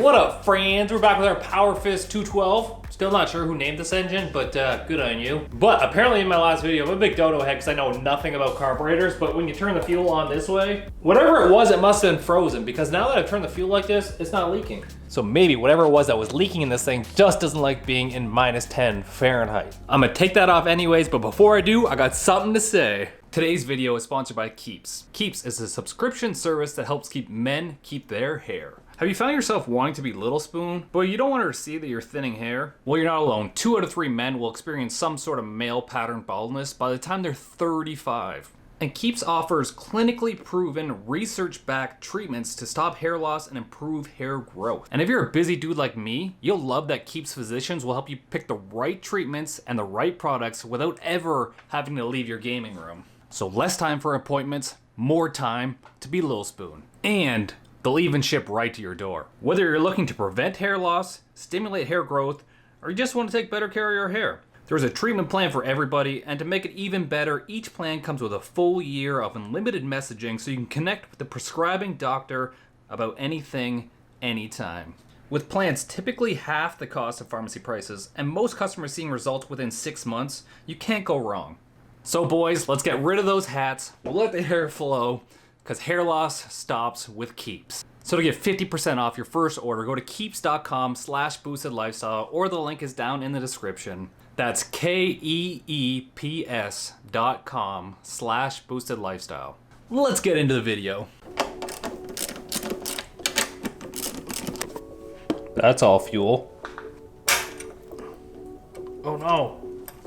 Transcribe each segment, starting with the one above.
What up, friends? We're back with our Power Fist 212. Still not sure who named this engine, but good on you. But apparently in my last video, I'm a big dodo head because I know nothing about carburetors, but when you turn the fuel on this way, whatever it was, it must have been frozen because now that I've turned the fuel like this, it's not leaking. So maybe whatever it was that was leaking in this thing just doesn't like being in -10 Fahrenheit. I'm gonna take that off anyways, but before I do, I got something to say. Today's video is sponsored by Keeps. Keeps is a subscription service that helps men keep their hair. Have you found yourself wanting to be Little Spoon, but you don't want her to see that you're thinning hair? Well, you're not alone. 2 out of 3 men will experience some sort of male pattern baldness by the time they're 35. And Keeps offers clinically proven, research-backed treatments to stop hair loss and improve hair growth. And if you're a busy dude like me, you'll love that Keeps physicians will help you pick the right treatments and the right products without ever having to leave your gaming room. So less time for appointments, more time to be Little Spoon. And they'll even ship right to your door. Whether you're looking to prevent hair loss, stimulate hair growth, or you just want to take better care of your hair, there's a treatment plan for everybody, and to make it even better, each plan comes with a full year of unlimited messaging so you can connect with the prescribing doctor about anything, anytime. With plans typically half the cost of pharmacy prices, and most customers seeing results within 6 months, you can't go wrong. So boys, let's get rid of those hats, we'll let the hair flow, because hair loss stops with Keeps. So to get 50% off your first order, go to keeps.com/boostedlifestyle, or the link is down in the description. That's KEEPS.com/boostedlifestyle. Let's get into the video. That's all fuel. Oh no,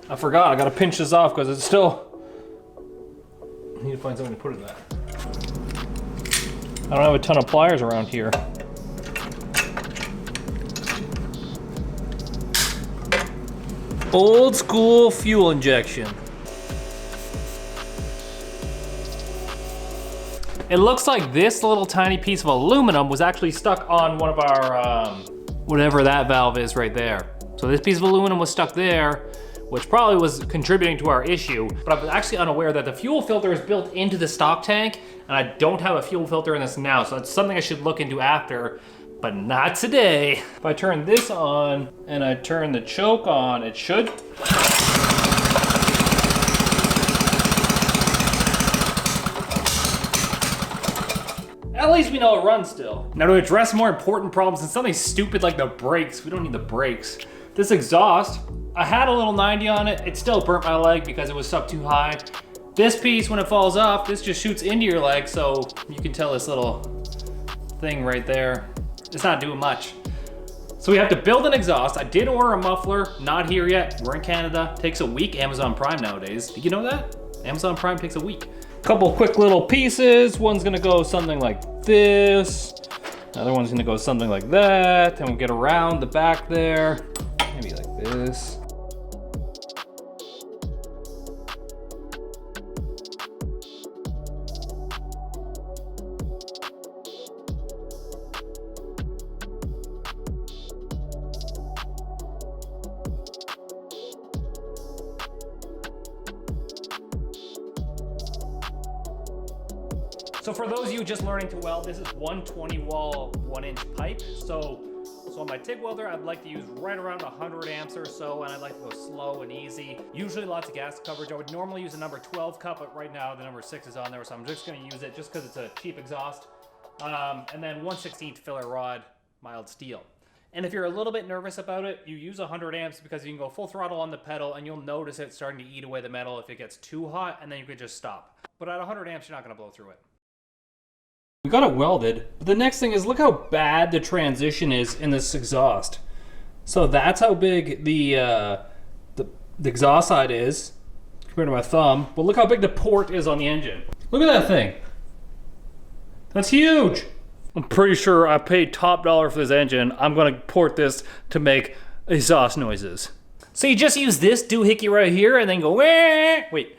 I forgot, I gotta pinch this off because it's still, I need to find something to put in that. I don't have a ton of pliers around here. Old school fuel injection. It looks like this little tiny piece of aluminum was actually stuck on one of our, whatever that valve is right there. So this piece of aluminum was stuck there, which probably was contributing to our issue, but I was actually unaware that the fuel filter is built into the stock tank, and I don't have a fuel filter in this now, so it's something I should look into after, but not today. If I turn this on, and I turn the choke on, it should. At least we know it runs still. Now to address more important problems than something stupid like the brakes, we don't need the brakes. This exhaust, I had a little 90 on it. It still burnt my leg because it was stuck too high. This piece, when it falls off, this just shoots into your leg, so you can tell this little thing right there, it's not doing much. So we have to build an exhaust. I did order a muffler, not here yet. We're in Canada. Takes a week, Amazon Prime nowadays. Did you know that? Amazon Prime takes a week. Couple quick little pieces. One's gonna go something like this. Another one's gonna go something like that. Then we'll get around the back there. Maybe like this. So for those of you just learning to weld, this is 120 wall 1-inch pipe. So on my TIG welder, I'd like to use right around 100 amps or so, and I'd like to go slow and easy. Usually lots of gas coverage. I would normally use a number 12 cup, but right now the number 6 is on there, so I'm just gonna use it just because it's a cheap exhaust. And then 1/16 filler rod, mild steel. And if you're a little bit nervous about it, you use 100 amps because you can go full throttle on the pedal and you'll notice it starting to eat away the metal if it gets too hot, and then you could just stop. But at 100 amps, you're not gonna blow through it. We got it welded, but the next thing is look how bad the transition is in this exhaust. So that's how big the exhaust side is compared to my thumb, but look how big the port is on the engine. Look at that thing. That's huge. I'm pretty sure I paid top dollar for this engine. I'm gonna port this to make exhaust noises. So you just use this doohickey right here and then go, wait.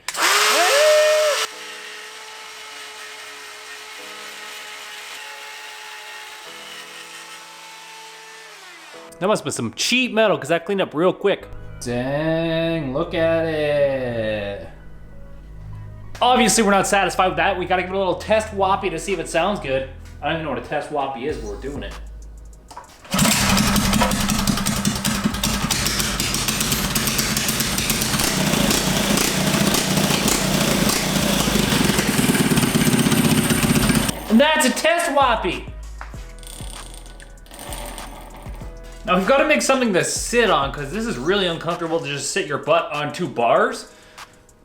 That must be some cheap metal because that cleaned up real quick. Dang, look at it. Obviously we're not satisfied with that. We gotta give it a little test whoppy to see if it sounds good. I don't even know what a test whoppy is, but we're doing it. it's a test wappy. Now we've got to make something to sit on because this is really uncomfortable to just sit your butt on 2 bars.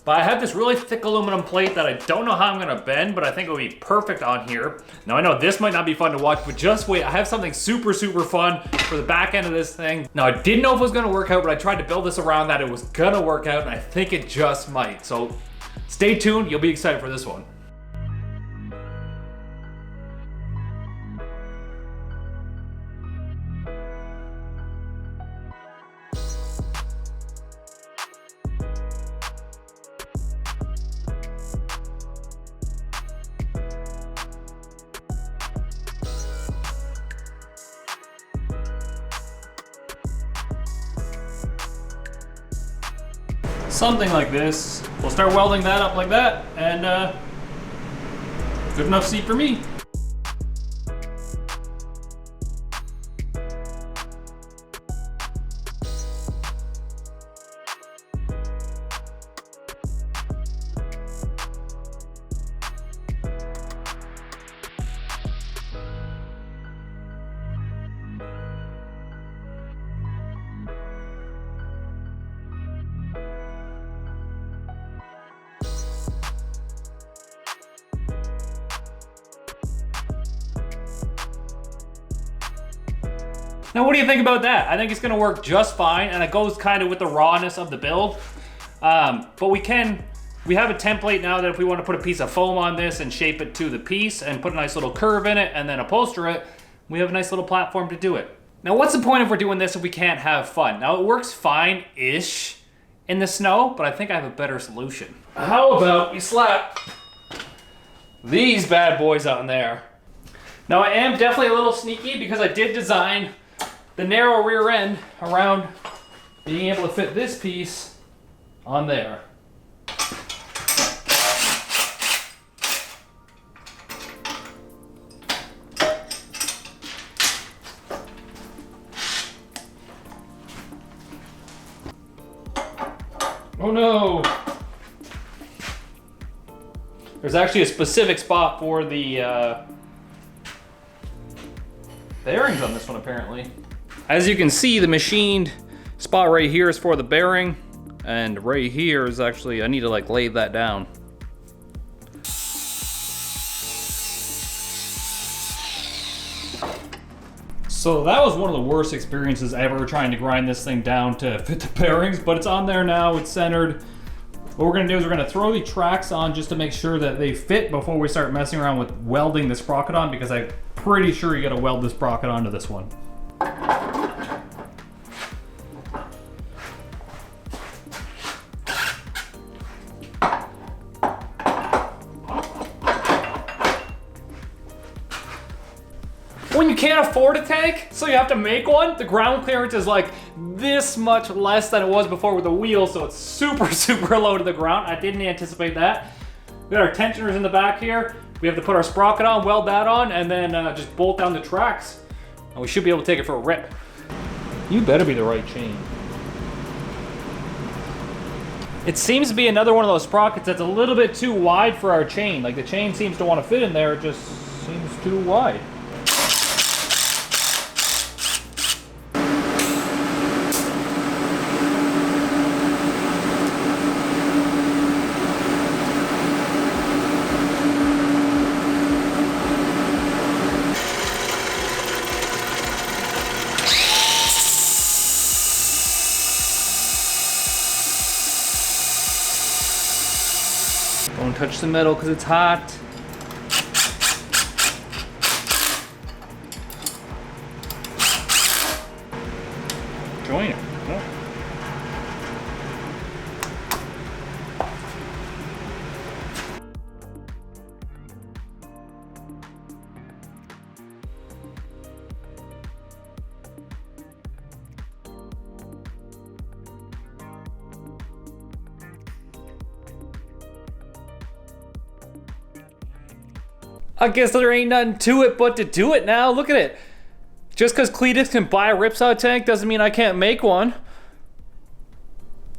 But I have this really thick aluminum plate that I don't know how I'm gonna bend, but I think it would be perfect on here. Now I know this might not be fun to watch, but just wait, I have something super, super fun for the back end of this thing. Now I didn't know if it was gonna work out, but I tried to build this around that it was gonna work out, and I think it just might. So stay tuned, you'll be excited for this one. Something like this. We'll start welding that up like that, and good enough seat for me. Now, what do you think about that? I think it's gonna work just fine, and it goes kind of with the rawness of the build. But we have a template now that if we want to put a piece of foam on this and shape it to the piece and put a nice little curve in it and then upholster it, we have a nice little platform to do it. Now, what's the point if we're doing this if we can't have fun? Now, it works fine-ish in the snow, but I think I have a better solution. How about we slap these bad boys on there? Now, I am definitely a little sneaky because I did design the narrow rear end around being able to fit this piece on there. Oh no! There's actually a specific spot for the bearings on this one apparently. As you can see, the machined spot right here is for the bearing, and right here is actually, I need to like lay that down. So that was one of the worst experiences ever trying to grind this thing down to fit the bearings, but it's on there now, it's centered. What we're gonna do is we're gonna throw the tracks on just to make sure that they fit before we start messing around with welding the sprocket on, because I'm pretty sure you gotta weld the sprocket onto this one. When you can't afford a tank, so you have to make one, the ground clearance is like this much less than it was before with the wheels, so it's super, super low to the ground. I didn't anticipate that. We got our tensioners in the back here. We have to put our sprocket on, weld that on, and then just bolt down the tracks. And we should be able to take it for a rip. You better be the right chain. It seems to be another one of those sprockets that's a little bit too wide for our chain. Like the chain seems to want to fit in there, it just seems too wide. Don't touch the metal because it's hot. Join it. No. I guess there ain't nothing to it but to do it now. Look at it. Just because Cletus can buy a ripsaw tank doesn't mean I can't make one.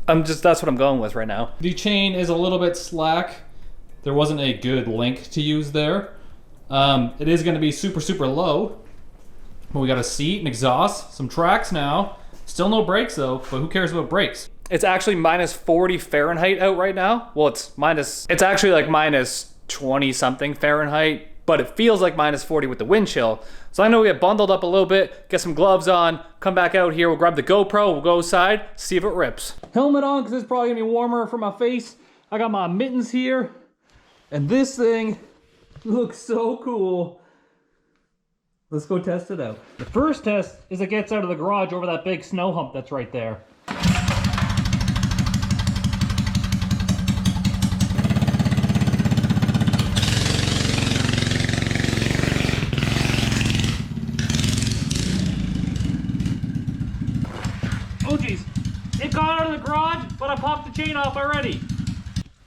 That's what I'm going with right now. The chain is a little bit slack. There wasn't a good link to use there. It is gonna be super, super low. But we got a seat, an exhaust, some tracks now. Still no brakes though, but who cares about brakes? It's actually minus 40 Fahrenheit out right now. Well, it's actually like minus 20 something Fahrenheit, but it feels like minus 40 with the wind chill. So I know we get bundled up a little bit, get some gloves on, come back out here, we'll grab the GoPro, we'll go outside, see if it rips. Helmet on, because it's probably gonna be warmer for my face. I got my mittens here, and this thing looks so cool. Let's go test it out. The first test is it gets out of the garage over that big snow hump that's right there. Oh geez, it got out of the garage, but I popped the chain off already.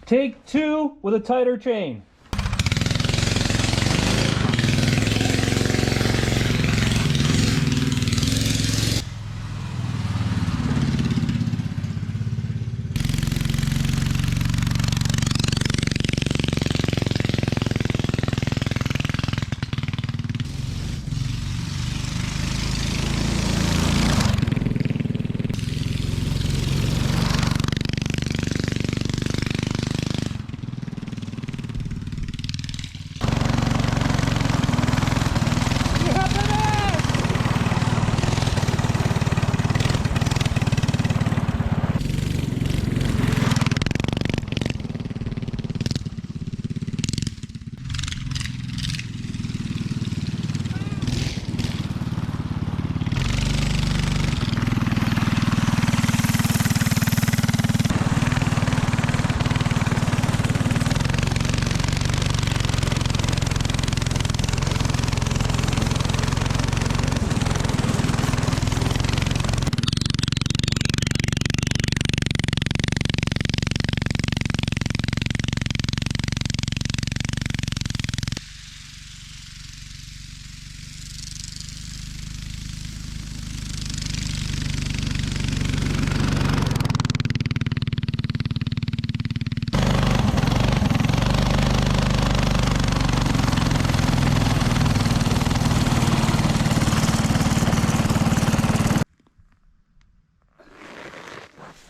Take two with a tighter chain.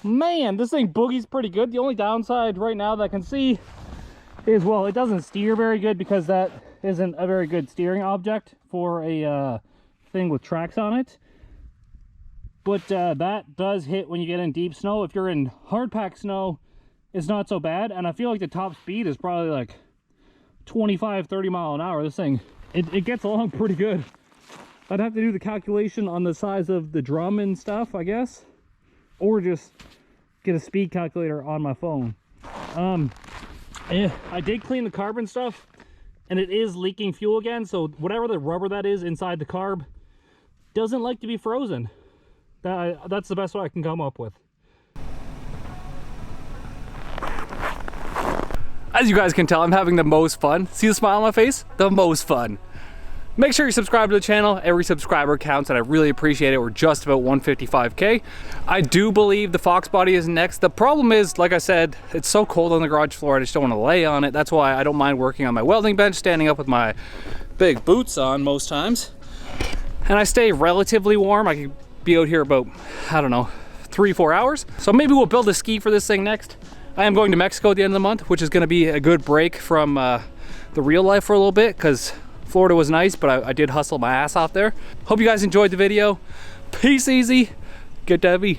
Man, this thing boogies pretty good. The only downside right now that I can see is, well, it doesn't steer very good because that isn't a very good steering object for a thing with tracks on it. But that does hit when you get in deep snow. If you're in hard pack snow, it's not so bad. And I feel like the top speed is probably like 25-30 mile an hour. This thing, it gets along pretty good. I'd have to do the calculation on the size of the drum and stuff, I guess, or just get a speed calculator on my phone. I did clean the carb and stuff, and it is leaking fuel again, so whatever the rubber that is inside the carb doesn't like to be frozen. That's the best way I can come up with. As you guys can tell, I'm having the most fun. See the smile on my face? The most fun. Make sure you subscribe to the channel. Every subscriber counts, and I really appreciate it. We're just about 155K. I do believe the Fox body is next. The problem is, like I said, it's so cold on the garage floor, I just don't want to lay on it. That's why I don't mind working on my welding bench, standing up with my big boots on most times. And I stay relatively warm. I could be out here about, I don't know, 3-4 hours. So maybe we'll build a ski for this thing next. I am going to Mexico at the end of the month, which is going to be a good break from the real life for a little bit, because Florida was nice, but I did hustle my ass off there. Hope you guys enjoyed the video. Peace easy. Get heavy.